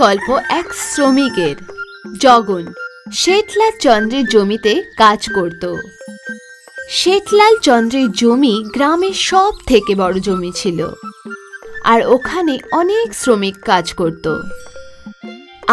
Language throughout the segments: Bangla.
গল্প এক শ্রমিকের। জগন শেঠলাল চন্দ্রের জমিতে কাজ করত। শেঠলাল চন্দ্রের জমি গ্রামের সব থেকে বড় জমি ছিল, আর ওখানে অনেক শ্রমিক কাজ করত।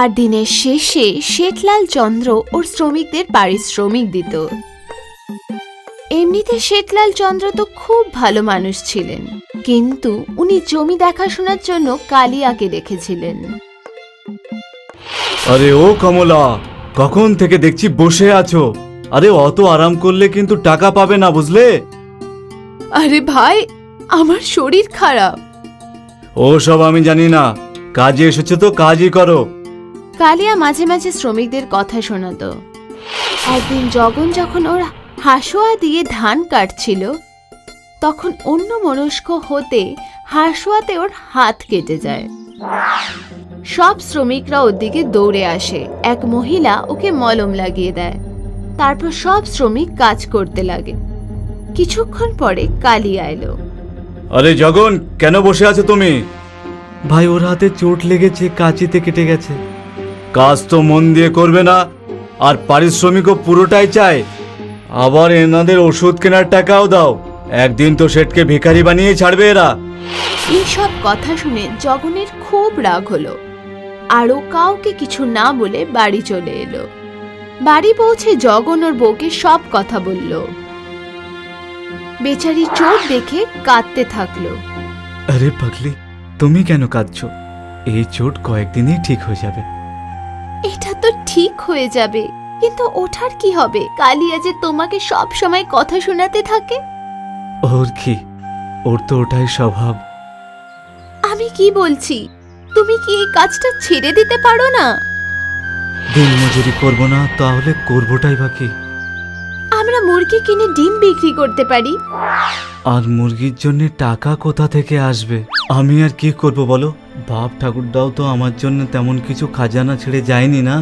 আর দিনের শেষে শেঠলাল চন্দ্র ওর শ্রমিকদের পারিশ্রমিক দিত। এমনিতে শেঠলাল চন্দ্র তো খুব ভালো মানুষ ছিলেন, কিন্তু উনি জমি দেখাশোনার জন্য কালিয়াকে রেখেছিলেন। আরে ও কমলা, কখন থেকে দেখছি বসে আছো? আরে অত আরাম করলে কিন্তু টাকা পাবে না, বুঝলে? আরে ভাই, আমার শরীর খারাপ। ও সব আমি জানি না, কাজে এসেছো তো কাজই করো। কালিয়া মাঝে মাঝে শ্রমিকদের কথা শোনাতো। একদিন জগন যখন ওর হাসুয়া দিয়ে ধান কাটছিল, তখন অন্য মনস্ক হতে হাসুয়াতে ওর হাত কেটে যায়। সব শ্রমিকরা ওর দিকে দৌড়ে আসে। এক মহিলা ওকে মলম লাগিয়ে দেয়। তারপর সব শ্রমিক কাজ করতে লাগে। কিছুক্ষণ পরে কালিয়া এলো। আরে জগন, কেন বসে আছো তুমি? ভাই, ওর হাতে চোট লেগেছে, কাঁচিতে কেটে গেছে। কাজ তো মন দিয়ে করবে না, আর পারিশ্রমিকও পুরোটাই চায়। আবার এনাদের ওষুধ কেনার টাকাও দাও। একদিন তো শেঠকে ভিখারি বানিয়ে ছাড়বে এরা। এইসব কথা শুনে জগনের খুব রাগ হলো, আরও কাউকে কিছু না বলে বাড়ি চলে এলো। বাড়ি পৌঁছে জগন ওর বউকে সব কথা বলল। বেচারি চোট দেখে কাঁদতে থাকলো। আরে পাগলি, তুমি কেন কাঁদছো? এই চোট কয়েকদিনেই ঠিক হয়ে যাবে। এটা তো ঠিক হয়ে যাবে, কিন্তু ওঠার কি হবে? কালিয়া যে তোমাকে সব সময় কথা শোনাতে থাকে। ওর কি? ওর তো ওটাই স্বভাব। আমি কি বলছি, তুমি কি এই কাজটা ছেড়ে দিতে পারো না? দিন মজুরি করবো না, তাহলে করবোটাই বাকি। আমরা মুরগি কিনে ডিম বিক্রি করতে পারি। আর মুরগির জন্য টাকা কোথা থেকে আসবে? আমি আর কি করব বলো? বাপ ঠাকুরদাও তো আমার জন্য তেমন কিছু খাজানা ছেড়ে যায়নি না।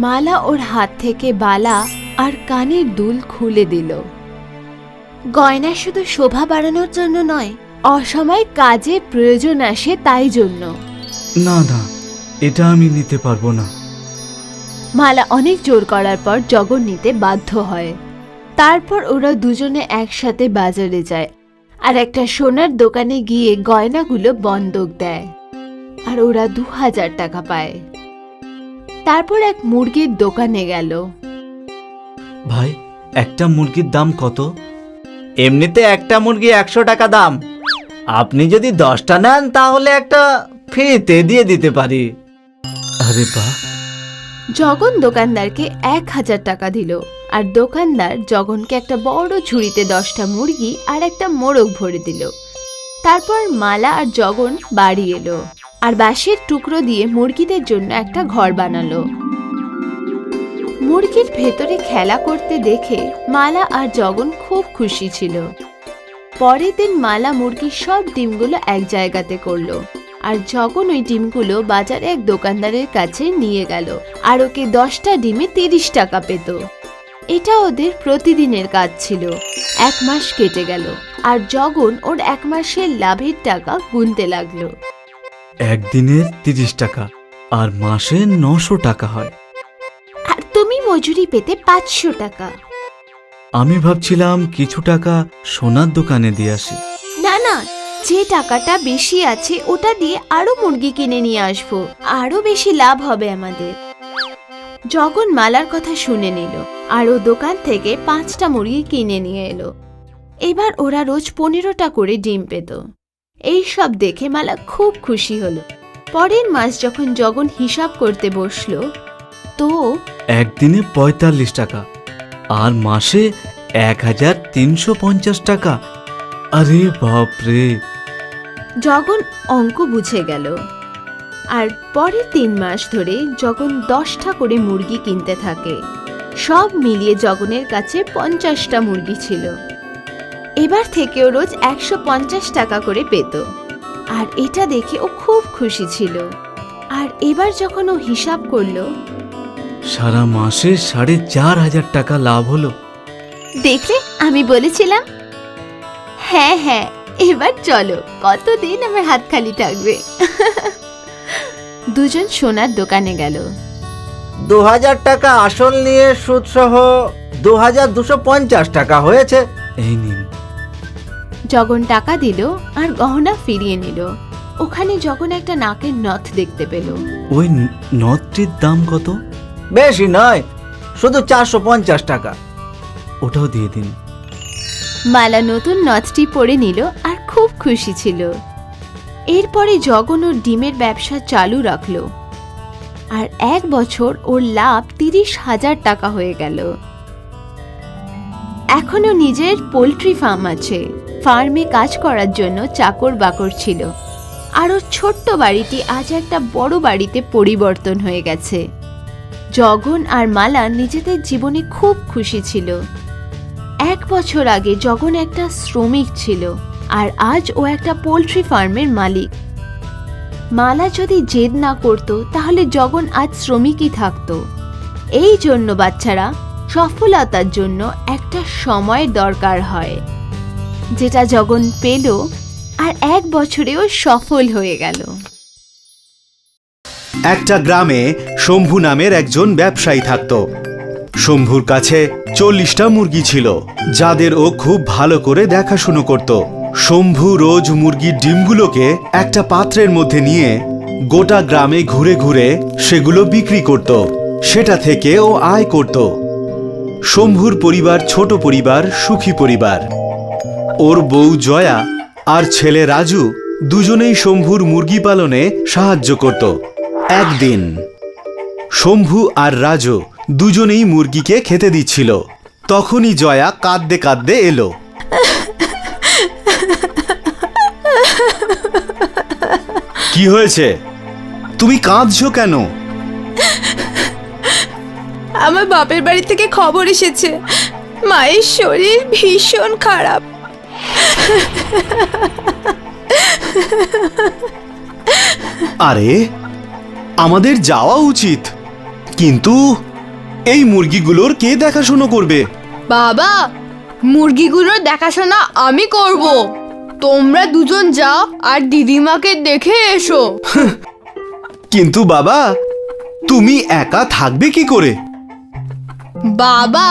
মালা ওর হাত থেকে বালা আর কানের দুল খুলে দিল। গয়না শুধু শোভা বাড়ানোর জন্য নয়, অসময়ে কাজে প্রয়োজন আসে তাই জন্য। না না, এটা আমি নিতে পারবো না। মালা অনেক জোর করার পর জগন নিতে বাধ্য হয়। তারপর ওরা দুজনে একসাথে বাজারে যায় আর একটা সোনার দোকানে গিয়ে গয়নাগুলো বন্ধক দেয়, আর ওরা 2000 টাকা পায়। তারপর এক মুরগির দোকানে গেল। ভাই, একটা মুরগির দাম কত? এমনিতে একটা মুরগি 100 টাকা দাম। আপনি যদি 10টা নেন তাহলে একটা ফ্রিতে দিয়ে দিতে পারি। আরে বাহ! জগন দোকানদারকে 1000 টাকা দিল, আর দোকানদার জগনকে একটা বড় ঝুড়িতে 10টা মুরগি আর একটা মোরগ ভরে দিল। তারপর মালা আর জগন বাড়ি এলো আর বাঁশের টুকরো দিয়ে মুরগিদের জন্য একটা ঘর বানালো। মুরগির ভেতরে খেলা করতে দেখে মালা আর জগন খুব খুশি ছিল। পরের দিন মালা মুরগির সব ডিমগুলো এক জায়গাতে করলো, আর জগন ওই ডিমগুলো বাজারে এক দোকানদারের কাছে নিয়ে গেল, আর ওকে 10টা ডিমে 30 টাকা পেত। এটা ওদের প্রতিদিনের কাজ ছিল। 1 মাস কেটে গেল, আর জগন ওর 1 মাসের লাভের টাকা গুনতে লাগলো। একদিনের 30 টাকা আর মাসে 900 টাকা হয়। আর তুমি মজুরি পেতে 500 টাকা। আমি ভাবছিলাম কিছু টাকা সোনার দোকানে দিয়ে আসি। না না, যে টাকাটা বেশি আছে ওটা দিয়ে আরো মুরগি কিনে নিয়ে আসবো, আরো বেশি লাভ হবে আমাদের। জগন মালার কথা শুনে নিল, আর ও দোকান থেকে 5টা মুরগি কিনে নিয়ে এলো। এবার ওরা রোজ 15টা করে ডিম পেত। এই সব দেখে মালা খুব খুশি হলো। পরের মাস যখন জগন হিসাব করতে বসলো, তো একদিনে 45 টাকা আর মাসে 1350 টাকা। আরে বাপরে! জগন অঙ্ক বুঝে গেল। আর পরের 3 মাস ধরে জগন 10টা করে মুরগি কিনতে থাকে। সব মিলিয়ে জগনের কাছে 50টা মুরগি ছিল। এবার থেকে ও রোজ 150 টাকা করে পেত, আর এটা দেখে ও খুব খুশি ছিল। আর এবার যখন ও হিসাব করলো, সারা মাসে 4500 টাকা লাভ হলো। দেখলে, আমি বলেছিলাম। হ্যাঁ হ্যাঁ, এবার চলো, কতদিন আমার হাত খালি থাকবে। দুজন সোনার দোকানে গেল। 2000 টাকা আসল নিয়ে সুদ সহ 2250 টাকা হয়েছে। এই নিন। জগন টাকা দিল আর গহনা ফিরিয়ে নিল। ওখানে জগন একটা নাকের নথ দেখতে পেল। ওই নথটির দাম কত? বেশি নয়, শুধু 450 টাকা। ওটাও দিয়ে দিন। মালা নতুন নথটি পরে নিল আর খুব খুশি ছিল। এরপরে জগন ওর ডিমের ব্যবসা চালু রাখলো আর 1 বছর ওর লাভ 30,000 টাকা হয়ে গেল। এখনো নিজের পোল্ট্রি ফার্ম আছে। ফার্মে কাজ করার জন্য চাকর বাকর ছিল আর ওর ছোট্ট বাড়িটি আজ একটা বড় বাড়িতে পরিবর্তন হয়ে গেছে। জগন আর মালা নিজেদের জীবনে খুব খুশি ছিল। 1 বছর আগে জগন একটা শ্রমিক ছিল আর আজ ও একটা পোল্ট্রি ফার্মের মালিক। মালা যদি জেদ না করত তাহলে জগন আজ শ্রমিকই থাকতো। এই জন্য বাচ্চারা, সফলতার জন্য একটা সময় দরকার হয়, যেটা জগন পেল আর 1 বছরেও সফল হয়ে গেল। একটা গ্রামে শম্ভু নামের একজন ব্যবসায়ী থাকত। শম্ভুর কাছে 40টা মুরগি ছিল, যাদের ও খুব ভালো করে দেখাশুনো করত। শম্ভু রোজ মুরগির ডিমগুলোকে একটা পাত্রের মধ্যে নিয়ে গোটা গ্রামে ঘুরে ঘুরে সেগুলো বিক্রি করত। সেটা থেকে ও আয় করত। শম্ভুর পরিবার ছোট পরিবার, সুখী পরিবার। ওর বউ জয়া আর ছেলে রাজু দুজনেই শম্ভুর মুরগি পালনে সাহায্য করত। একদিন শম্ভু আর রাজু দুজনেই মুরগিকে খেতে দিচ্ছিল। তখনই জয়া কাঁদতে কাঁদতে এলো। কি হয়েছে? তুমি কাঁদছো কেন? আমার বাপের বাড়ি থেকে খবর এসেছে, মায়ের শরীর ভীষণ খারাপ। আরে, আমাদের যাওয়া উচিত, কিন্তু এই মুরগিগুলোর কে দেখাশুনো করবে? বাবা, মুরগিগুলোর দেখাশোনা আমি করব। তোমরা দুজন যাও আর দিদিমাকে দেখে এসো। কিন্তু বাবা, তুমি একা থাকবে কি করে? বাবা,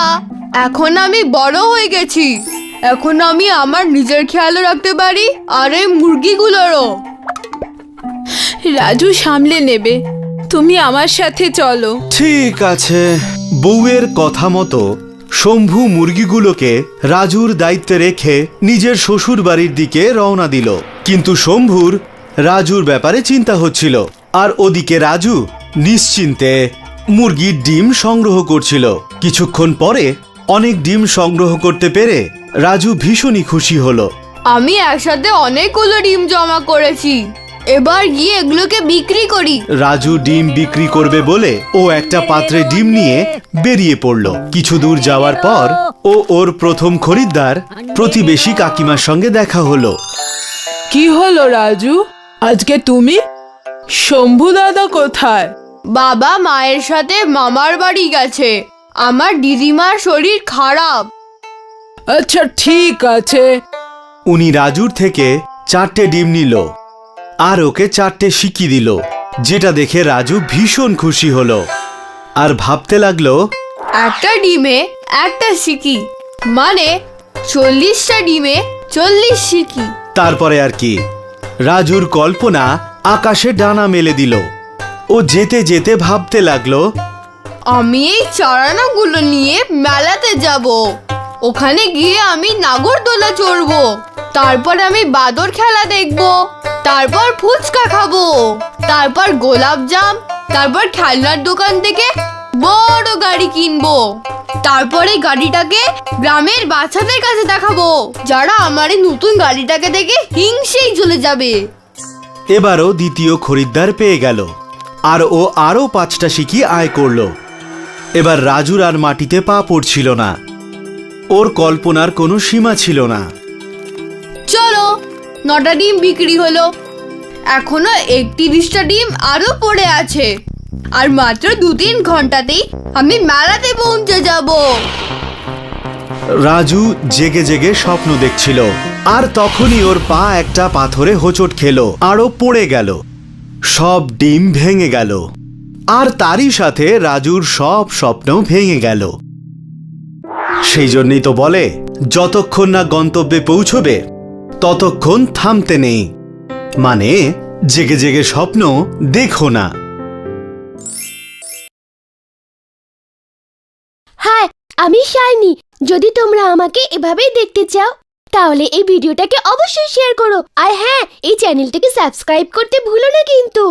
এখন আমি বড় হয়ে গেছি। এখন আমি আমার নিজের খেয়াল রাখতে পারি আর এই মুরগিগুলোরও। রাজু সামলে নেবে, তুমি আমার সাথে চলো। ঠিক আছে। বউয়ের কথা মতো শম্ভু মুরগিগুলোকে রাজুর দায়িত্বে রেখে নিজের শ্বশুর বাড়ির দিকে রওনা দিল। কিন্তু শম্ভুর রাজুর ব্যাপারে চিন্তা হচ্ছিল, আর ওদিকে রাজু নিশ্চিন্তে মুরগির ডিম সংগ্রহ করছিল। কিছুক্ষণ পরে অনেক ডিম সংগ্রহ করতে পেরে রাজু ভীষণই খুশি হলো। আমি একসাথে অনেকগুলো ডিম জমা করেছি, এবার গিয়ে এগুলোকে বিক্রি করি। রাজু ডিম বিক্রি করবে বলে ও একটা পাত্রে ডিম নিয়ে বেরিয়ে পড়ল। কিছু দূর যাওয়ার পর ওর প্রথম খরিদ্দার প্রতিবেশী কাকিমার সঙ্গে দেখা হলো। কি হলো রাজু, আজকে তুমি? শম্ভু দাদা কোথায়? বাবা মায়ের সাথে মামার বাড়ি গেছে, আমার দিদিমার শরীর খারাপ। আচ্ছা ঠিক আছে। উনি রাজুর থেকে 4টে ডিম নিল আর ওকে 4টে সিকি দিল, যেটা দেখে রাজু ভীষণ খুশি হলো আর ভাবতে লাগলো, একটা ডিমে একটা সিকি, মানে 40টা ডিমে 40 সিকি। তারপরে আর কি, রাজুর কল্পনা আকাশে ডানা মেলে দিল। ও যেতে যেতে ভাবতে লাগলো, আমি এই চারানাগুলো নিয়ে মেলাতে যাব। ওখানে গিয়ে আমি নাগরদোলা চড়বো, তারপর আমি বাদর খেলা দেখবো, তারপর ফুচকা খাবো, তারপর গোলাপ জাম, তারপর খেলনার দোকান থেকে বড় গাড়ি কিনবো। তারপরে গাড়িটাকে গ্রামের বাচ্চাদের কাছে দেখাবো, যারা আমার এই নতুন গাড়িটাকে দেখে হিংসেই চলে যাবে। এবারও দ্বিতীয় খরিদ্দার পেয়ে গেল আর ও আরও 5টা সিকি আয় করলো। এবার রাজুর আর মাটিতে পা পড়ছিল না। ওর কল্পনার কোনো সীমা ছিল না। চলো, 9টা ডিম বিক্রি হলো, এখনো 31টা ডিম আরো পড়ে আছে, আর মাত্র 2-3 ঘন্টাতেই আমি মেলাতে পৌঁছে যাব। রাজু জেগে জেগে স্বপ্ন দেখছিল, আর তখনই ওর পা একটা পাথরে হোঁচট খেলো আর ও পড়ে গেল। সব ডিম ভেঙে গেল আর তারই সাথে রাজুর সব স্বপ্ন ভেঙে গেল। সেই জন্যই তো বলে, যতক্ষণ না গন্তব্যে পৌঁছবে ততক্ষণ থামতে নেই, মানে জেগে জেগে স্বপ্ন দেখো না। হাই, আমি শাইনি। যদি তোমরা আমাকে এভাবেই দেখতে চাও তাহলে এই ভিডিওটাকে অবশ্যই শেয়ার করো, আর হ্যাঁ, এই চ্যানেলটাকে সাবস্ক্রাইব করতে ভুলো না কিন্তু।